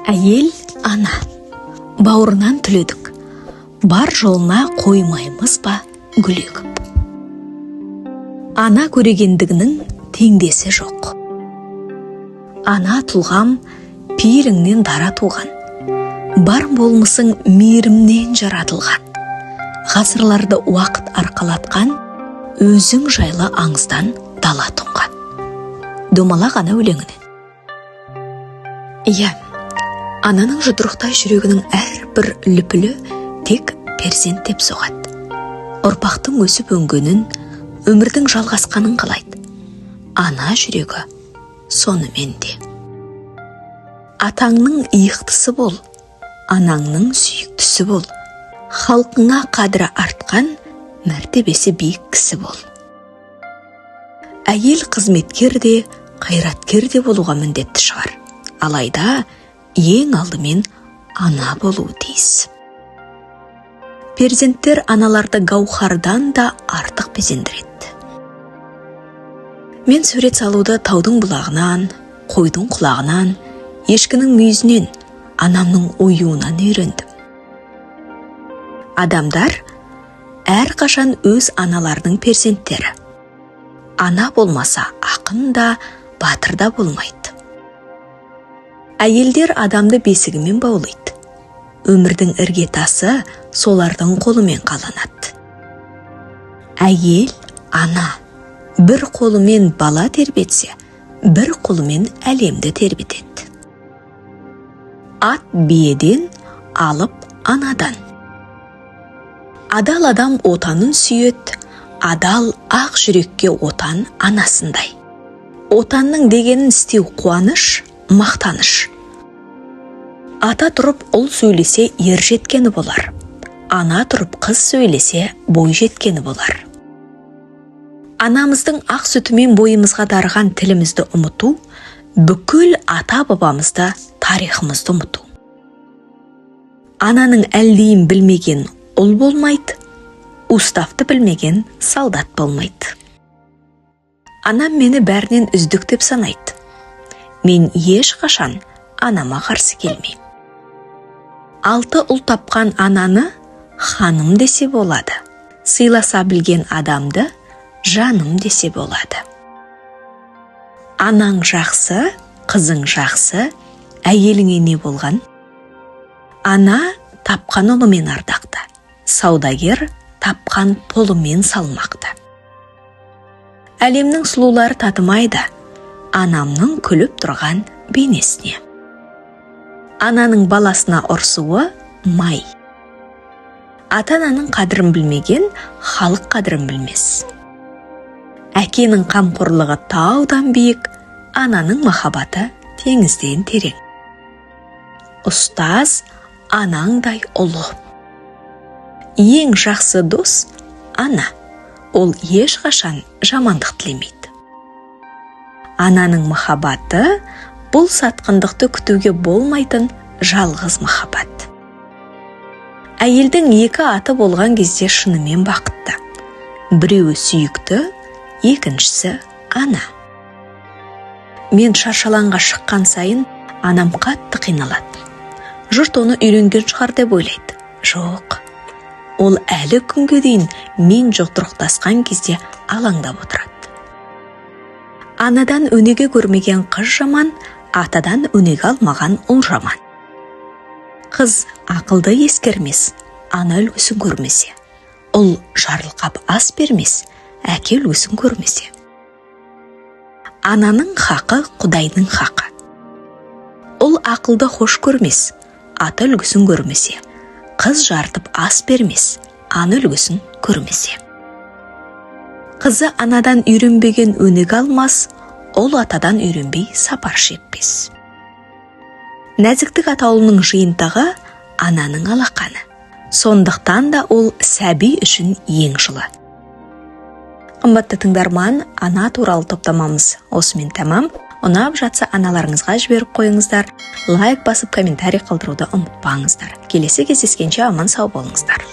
Әйел ана, бауырынан түледік, бар жолына қоймаймыз ба гүлегіп. Ана көрегендігінің теңдесі жоқ. Ана тұлғам пейіліңнен дара туған, бар болмысың мейірімнен жаратылған. Ғасырларды уақыт арқалатқан, өзің жайлы аңыздан дала тұнған. Домалақ ана өлеңінен. Иә, ананың жұдырықтай жүрегінің әрбір лүпілі тек перзент деп соғады. Ұрпақтың өсіп өнгенін, өмірдің жалғасқанын қалайды. Ана жүрегі сонымен де. Атаңның иықтысы бол, анаңның сүйіктісі бол. Халқыңа қадірі артқан, мәртебесі биік кісі бол. Әйел қызметкер де, қайраткер де болуға міндетті шығар. Алайда, ең алдымен ана болуы тиіс. Перзенттер аналарды гауһардан да артық безендіреді. Мен сурет салуды таудың бұлағынан, қойдың құлағынан, ешкінің мүйізінен, анамның оюынан үйрендім. Адамдар әрқашан өз аналарының перзенттері. Ана болмаса, ақын да, батыр да болмайды. Әйелдер адамды бесігімен баулайды. Өмірдің іргетасы солардың қолымен қаланады. Әйел, ана, бір қолымен бала тербетсе, бір қолымен әлемді тербетеді. Ат биеден, алып анадан. Адал адам отанын сүйет, адал ақ жүрекке отан анасындай. Отанның дегенін істеу қуаныш, мақтаныш. Ата тұрып ұл сөйлесе ер жеткені болар. Ана тұрып қыз сөйлесе бой жеткені болар. Анамыздың ақ сүтімен бойымызға дарыған тілімізді ұмыту, бүкіл ата бабамызды, тарихымызды ұмыту. Ананың әлдейін білмеген ұл болмайды, уставты білмеген солдат болмайды. Анам мені бәрінен үздік деп санайды. Мен ешқашан анама қарсы келмеймін. 6 ұл тапқан ананы ханым десе болады. Сыйласа білген адамды жаным десе болады. Анаң жақсы, қызың жақсы, әйеліңе не болған? Ана тапқан ұлымен ардақты, саудагер тапқан полымен салмақты. Әлемнің сұлулары татымайды, анамның күліп тұрған бейнесіне. Ананың баласына ұрсуы май. Ата-ананың қадірін білмеген, халық қадірін білмес. Әкенің қамқорлығы таудан биік, ананың махаббаты теңізден терең. Ұстаз анаңдай ұлы. Ең жақсы дос ана. Ол ешқашан жамандық тілемейді. Ананың махаббаты бұл сатқындықты күтуге болмайтын жалғыз махаббат. Әйелдің 2 аты болған кезде шынымен бақытты. Біреуі сүйікті, екіншісі ана. Мен шаршалаңға шыққан сайын анам қатты қиналады. Жұрт оны үйренген шығар деп ойлайды. Жоқ. Ол әлі күнге дейін мен жұқтырықтасқан кезде алаңдап отырады. Анадан өнеге көрмеген қыз жаман, атадан өнеге алмаған ұл жаман. Қыз ақылды ескермес, ана үлгісін көрмесе. Ұл жарылқап ас бермес, әке үлгісін көрмесе. Ананың хақы Құдайдың хақы. Ұл ақылды хош көрмес, ата үлгісін көрмесе. Қыз жартып ас бермес, ана үлгісін көрмесе. Қызы анадан үйренбеген өнеге алмас, ол атадан үйренбей сапар шекпес. Нәзіктік атаулының жиынтығы ананың алақаны. Сондықтан да ол сәби үшін ең жылы. Қымбатты тыңдарман, ана туралы топтамамыз осымен тәмам. Ұнап жатса аналарыңызға жіберіп қойыңыздар. Лайк басып комментарий қалдыруды ұмытпаңыздар. Келесі кездескенше аман сау болыңыздар.